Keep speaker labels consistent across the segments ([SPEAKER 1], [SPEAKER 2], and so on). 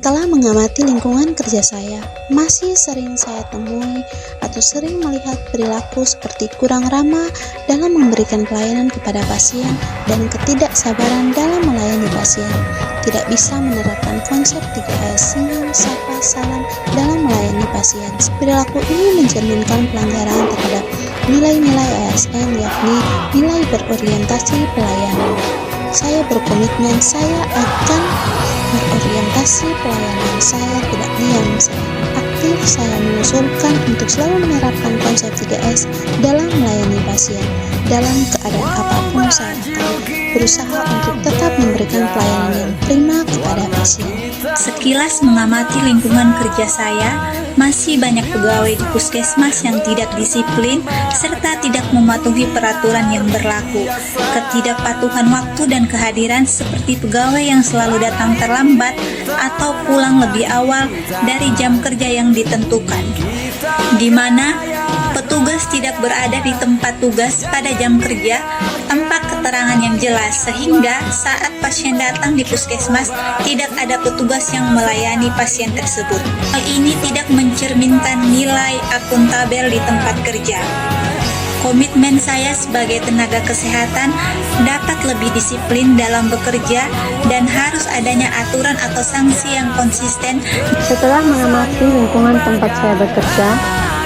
[SPEAKER 1] Setelah mengamati lingkungan kerja saya, masih sering saya temui atau sering melihat perilaku seperti kurang ramah dalam memberikan pelayanan kepada pasien dan ketidaksabaran dalam melayani pasien. Tidak bisa menerapkan konsep 3S senyum, sapa, salam dalam melayani pasien. Perilaku ini mencerminkan pelanggaran terhadap nilai-nilai ASN, yakni nilai berorientasi pelayanan. Saya berkomitmen saya akan berorientasi pelayanan. Saya tidak diam, saya aktif. Saya mengusulkan untuk selalu menerapkan konsep 3S dalam melayani pasien. Dalam keadaan apapun saya akan berusaha untuk tetap memberikan pelayanan yang prima kepada pasien.
[SPEAKER 2] Sekilas mengamati lingkungan kerja saya, masih banyak pegawai di puskesmas yang tidak disiplin serta tidak mematuhi peraturan yang berlaku. Ketidakpatuhan waktu dan kehadiran seperti pegawai yang selalu datang terlambat atau pulang lebih awal dari jam kerja yang ditentukan, di mana petugas tidak berada di tempat tugas pada jam kerja tanpa keterangan yang jelas, sehingga saat pasien datang di puskesmas tidak ada petugas yang melayani pasien tersebut. Hal ini tidak mencerminkan nilai akuntabel di tempat kerja. Komitmen saya sebagai tenaga kesehatan dapat lebih disiplin dalam bekerja dan harus adanya aturan atau sanksi yang konsisten.
[SPEAKER 3] Setelah mengamati lingkungan tempat saya bekerja,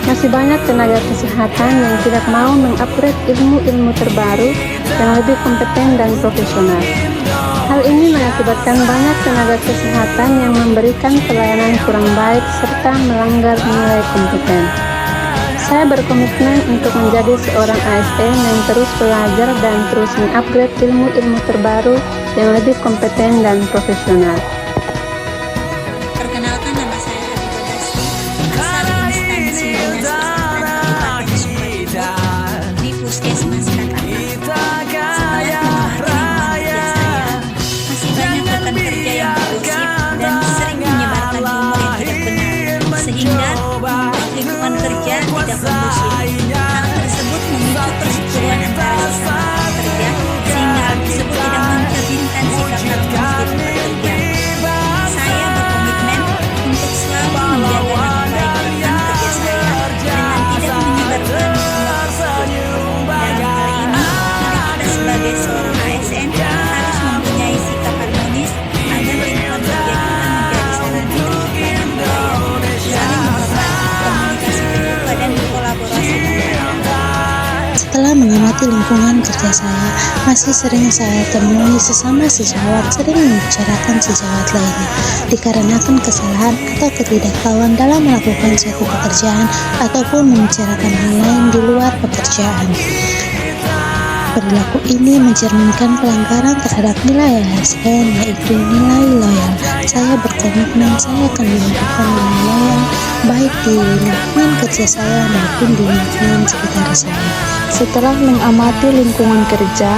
[SPEAKER 3] masih banyak tenaga kesehatan yang tidak mau mengupgrade ilmu-ilmu terbaru yang lebih kompeten dan profesional. Hal ini mengakibatkan banyak tenaga kesehatan yang memberikan pelayanan kurang baik serta melanggar nilai kompeten. Saya berkomitmen untuk menjadi seorang ASN yang terus belajar dan terus mengupgrade ilmu-ilmu terbaru yang lebih kompeten dan profesional.
[SPEAKER 2] Perkenalkan, nama saya Habibah Dasri, asal instansi Dinas Kesehatan Kabupaten Sumber di Puskesmas Katakan. Setelah mengamati lingkungan kerja saya, masih banyak rekan kerja yang bergosip dan sering menyebarkan rumor yang tidak benar, sehingga membuat lingkungan kerja tidak kondusif. Hal tersebut memicu perseteruan antara sesama rekan kerja, sehingga hal tersebut tidak mencerminkan sikap harmonis di tempat kerja. Saya berkomitmen untuk selalu menjaga nama baik rekan kerja saya dengan tidak menyebarkan rumor tersebut. Dalam hal ini, kita sebagai seorang ASN harus mempunyai sikap harmonis agar lingkungan kerja kita menjadi sarana terciptanya pelayanan, saling menghormati, komunikasi terbuka dan berkolaborasi dengan baik.
[SPEAKER 1] Setelah mengamati lingkungan kerja saya, masih sering saya temui sesama sejawat sering membicarakan sejawat lainnya dikarenakan kesalahan atau ketidaktahuan dalam melakukan suatu pekerjaan ataupun membicarakan hal lain di luar pekerjaan. Perilaku ini mencerminkan pelanggaran terhadap nilai ASN, yaitu nilai loyal. Saya berkomitmen saya akan melakukan nilai loyal baik di lingkungan kerja saya maupun di lingkungan sekitar saya.
[SPEAKER 3] Setelah mengamati lingkungan kerja,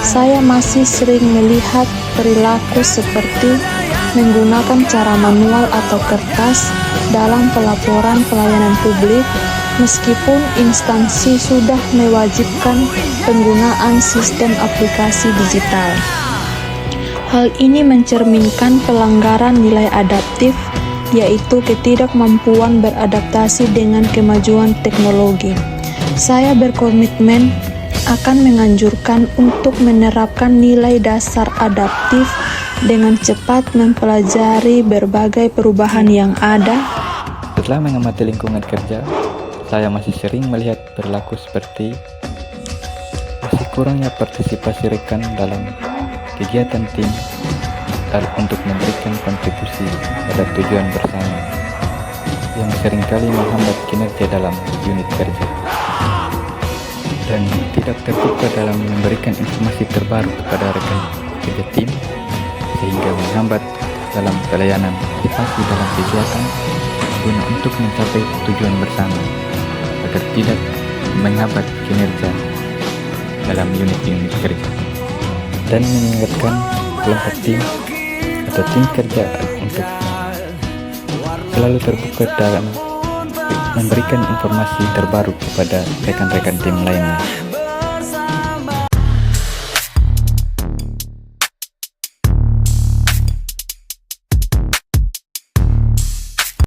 [SPEAKER 3] saya masih sering melihat perilaku seperti menggunakan cara manual atau kertas dalam pelaporan pelayanan publik, meskipun instansi sudah mewajibkan penggunaan sistem aplikasi digital. Hal ini mencerminkan pelanggaran nilai adaptif, yaitu ketidakmampuan beradaptasi dengan kemajuan teknologi. Saya berkomitmen akan menganjurkan untuk menerapkan nilai dasar adaptif dengan cepat mempelajari berbagai perubahan yang ada.
[SPEAKER 4] Setelah mengamati lingkungan kerja, saya masih sering melihat perilaku seperti masih kurangnya partisipasi rekan dalam kegiatan tim untuk memberikan kontribusi pada tujuan bersama yang seringkali menghambat kinerja dalam unit kerja dan tidak terbuka dalam memberikan informasi terbaru kepada rekan kerja tim, sehingga menghambat dalam pelayanan motivasi dalam kegiatan guna untuk mencapai tujuan bersama agar tidak menghambat kinerja dalam unit-unit kerja, dan mengingatkan kelompok tim atau tim kerja untuk selalu terbuka dalam memberikan informasi terbaru kepada rekan-rekan tim lainnya.